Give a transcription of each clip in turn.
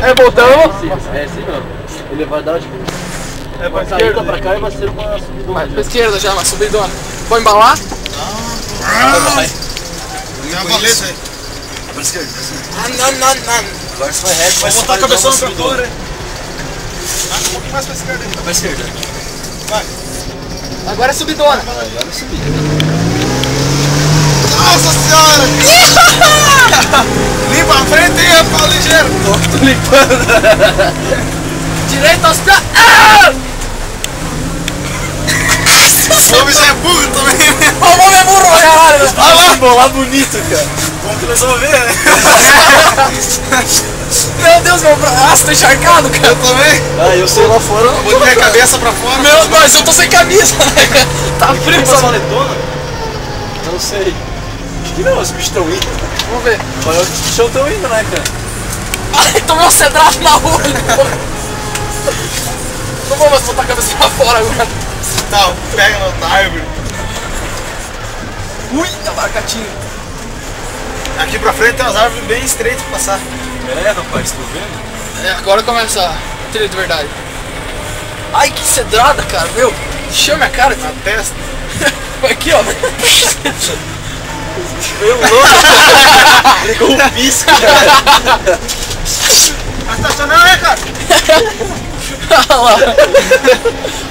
É, voltamos. É assim não. Ele vai dar tipo. É pra Saída esquerda. pra cá e vai ser uma subidona. Vai pra esquerda já, uma subidona. Vou embalar? Vai. É uma valeta aí. Pra esquerda. Não. Agora você vai reto, vai Vou botar a cabeça no cantor, hein? Vai Um pouquinho mais pra esquerda aí. pra esquerda. Vai. Agora é subidona. Agora é subida. Nossa senhora! Limpa a frente aí, rapaz, ligeiro. Tô limpando. Direita aos pés. O homem já é burro também. O homem é burro, caralho. Olha lá, bolar bonito, cara. Vamos começar a ver, né? Meu Deus, meu braço tá encharcado, cara. Eu também. Ah, eu sei lá fora. Botei a cabeça pra fora. Meu Deus, eu tô sem camisa, né? Tá frio Essa essa valetona? Não sei. Acho que não, os bichos estão indo. Vamos ver. Mas os bichos estão indo, né, cara? Ai, tomei um cedrado na rua. Não vou mais botar a cabeça pra fora agora. Tá, pega na árvore. Ui, abacatinho. Aqui pra frente tem umas árvores bem estreitas pra passar. É, rapaz, tô vendo? É, agora começa a trilha de verdade. Ai, que cedrada, cara, meu. Encheu minha cara. Na testa. Foi aqui, ó. Meio louco. Ligou o pisco, cara. Vai estacionar, né, cara? Olha lá.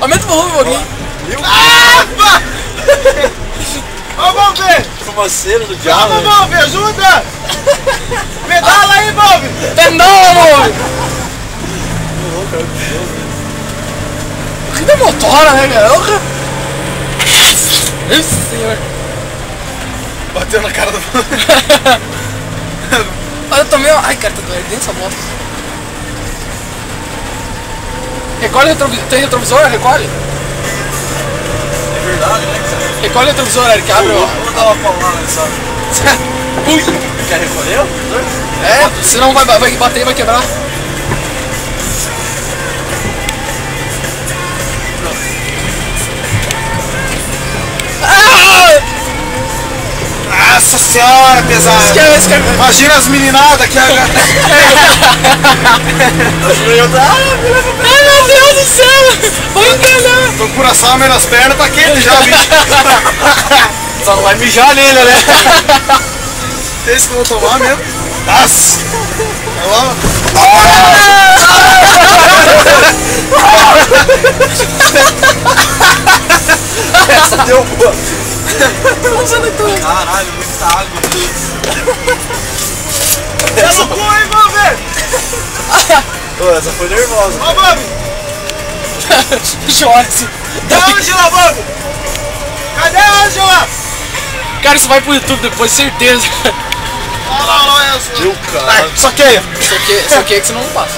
Aumenta o volume um pouquinho. Ô, Bob! Fumaceiro do diabo. Vamos, Bob, ajuda! Pedala aí, Bob! Tendão, amor. O que da motora, né, garoto? Isso, senhor. Bateu na cara do... Olha, eu tomei... Ai, cara, tá doendo essa moto. Recolhe o retrovisor. Tem retrovisor? Recolhe. É verdade, né, cara? Recolhe o retrovisor, Eric. Abre, ó. Vamos dar uma paulada nessa. Ui. Quer recolher? É, senão vai bater e vai quebrar. Nossa senhora, pesado! Esquece. Imagina as meninadas que agora. Ai, meu Deus do céu. Vou enganar. Procura só nas pernas, tá quente já, bicho. Só não vai mijar nele, né? Esse que eu vou tomar mesmo. Nossa! Olha lá. Essa deu boa. Caralho, muita água. Essa cu aí, Bob! Pô, essa foi nervosa. Ô, Bob! Shorts. Cadê a Angela, Bob? Cadê a Angela? Cara, isso vai pro YouTube depois, certeza. Olha lá, olha lá. Meu cara. Vai, soqueia. Isso aqui é que você não passa.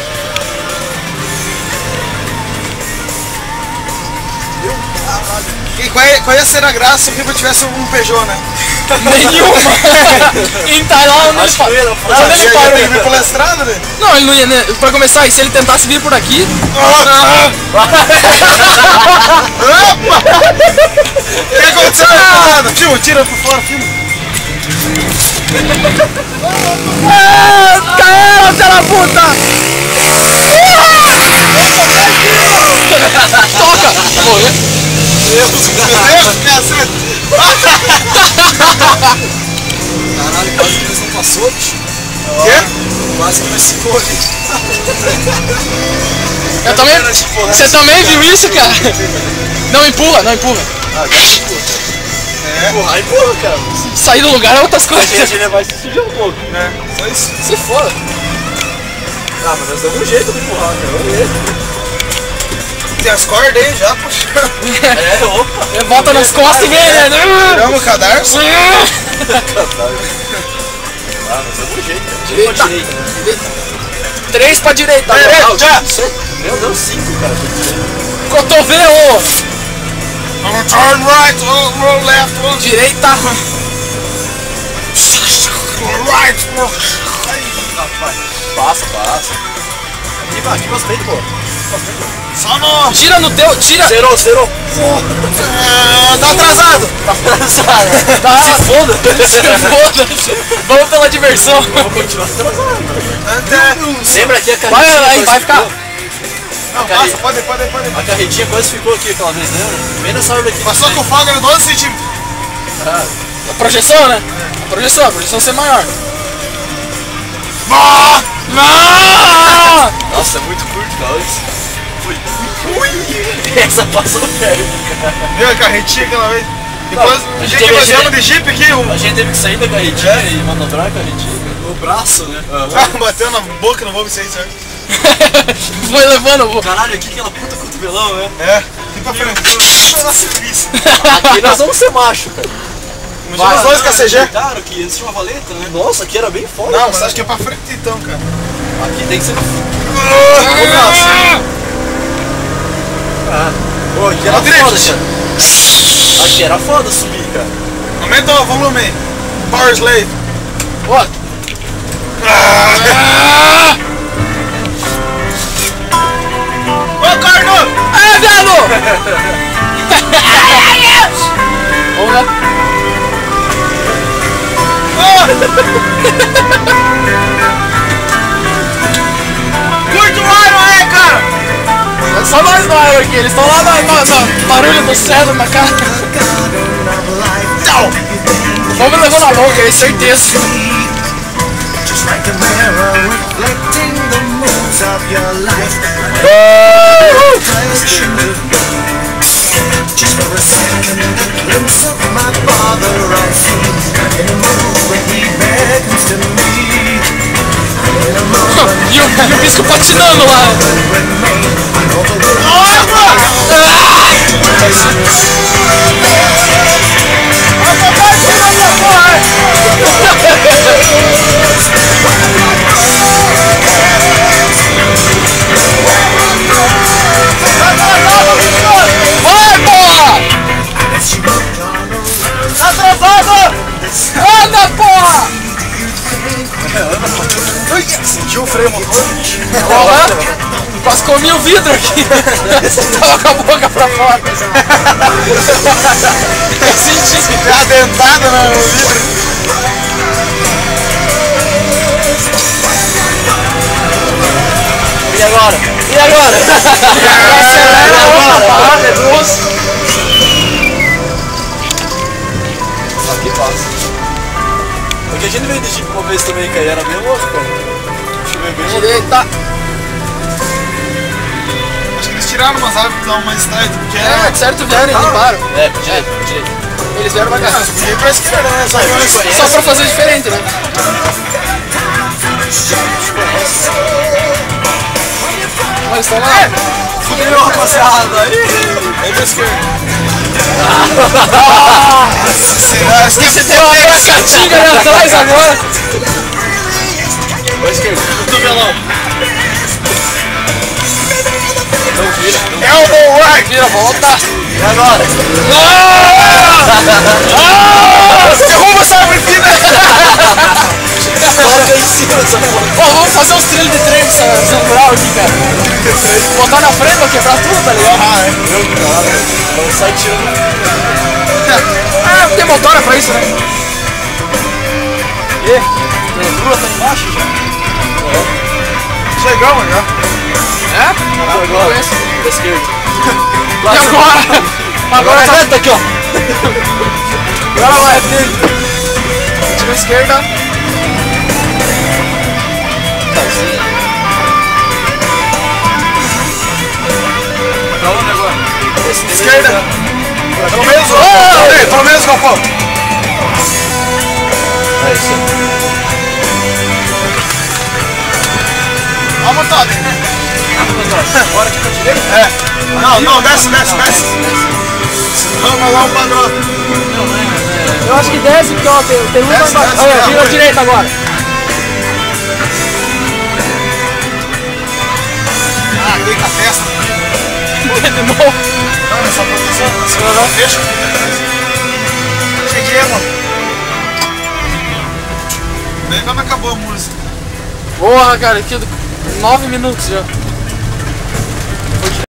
E qual ia ser a graça se o Riva tivesse um Peugeot, né? Nenhuma! Em Tailândia Acho que eu ia não Onde ele Ia parou? ter que vir pela estrada, né? Não, ele não ia, né? Pra começar, e se ele tentasse vir por aqui? Opa! O que aconteceu? Nada. Filma, tira pra fora, filma. Caramba, filha da puta! Toca! Morreu. Meu Deus, cacete. Caralho, quase que eles não passou, bicho. Quê? Quase que nós ficou ali. Você também viu isso, cara? Não empurra, não empurra. Ah, agora ficou. Empurrar, empurra, cara. Sair do lugar é outras A coisas. gente vai se sujar um pouco. É, só isso. Se for. Ah, mas nós damos um jeito de empurrar, cara. Vamos ver. Tem as cordas aí já, puxa. É, opa. Bota nas costas e vem, né? Tiramos o cadarço. Ah, mas damos um jeito, cara. Direita. Pra direita, né? 3 pra direita. Direita, já. Meu Deus, 5, cara. Cotovelo. Turn right, roll left, roll Direita. right. Rapaz, passa. Aqui bastante, pô. Só no... Tira no teu, tira. Zerou. Tá atrasado. Tá, se foda. Vamos pela diversão. Vou continuar atrasado. Lembra aqui a Vai, carretinha vai ficar. Não, passa, pode. A carretinha quase ficou aqui aquela vez, lembra? Bem nessa árvore aqui. Passou com o Fagner 12 centímetros. A projeção, né? A projeção ser maior. Nossa, é muito curto, cara. Essa passou perto. Viu a carretinha aquela vez? Depois, Não, a gente nós viemos de jipe aqui, A gente teve que sair da carretinha e manobrar a carretinha. O braço, né? bateu na boca, não vou me sair, certo? Foi levando, vou. Caralho, aqui aquela puta cotovelão, né? É, aqui pra frente. Aqui nós vamos ser macho, cara. Imagina os dois KCG. Claro que eles tinham uma valeta, né? Nossa, aqui era bem forte. Não, mas acho que é pra frente então, cara. Aqui tem que ser. Pô, aqui era foda, cara. Aqui era foda subir, cara. Aumenta o volume. Power Slave. Ó. Ô, Carno! Ai, velho! Vamos lá. Curte o Iron aí, cara! É só nós no ar aqui, eles estão lá no barulho do céu na cara. Tchau! Vamos levando na boca, é certeza. Just for a second, a glimpse of my father I see. In a moment when he beckons to me. In a moment E o bisco patinando lá. remain. I know the world Vai, porra! Tá atrasado! Anda, porra! Sentiu o freio motor? Quase comi o vidro aqui. Tava com a boca pra fora. Eu senti. Deu uma dentada no vidro. E agora? Acelera a outra barra, reduz. Aqui passa. Porque a gente veio de Jeep uma vez também, cara, e era bem louco, cara. Choveu bem louco. Direita. Acho que eles tiraram umas árvores que dão mais tarde, porque É, de certo vieram e limparam. É, direito. Eles vieram pra cá. E pra esquerda, né? Só pra fazer diferente, né? Mas estão lá. Fudeu, rapaziada. Aí pra esquerda. Você deu uma catinga ali atrás agora. Pra esquerda. Cotovelão. Não vira. Elbow right! Vira, volta. E agora? Derruba essa árvore fina! Coloca aí em cima dessa porra. Ó, vamos fazer uns trilhos de trem nessa mural aqui, cara. Botar na frente pra quebrar tudo, tá ligado? Meu cara. Então sai tirando. Ah, tem motora pra isso, né? E? A grua tá embaixo já? Chegamos já. É? Agora. Da esquerda. E agora? Agora tá Tá aqui, ó. Agora vai, tira a esquerda. Pra onde agora? Esquerda. Pelo menos, Galpão. É isso aí. Ó a motoca. Bora aqui pra direita? É. Não, desce. Vamos lá um padrão. Eu acho que desce, porque ó, tem luz lá Desce, embaixo. desce, Olha, é, vira à foi. direita agora. Ah, dei com a testa. De novo. Não, é só proteção. Senão não fecha. Cheguei, mano. Bem quando acabou a música. Porra, cara, aqui 9 minutos já.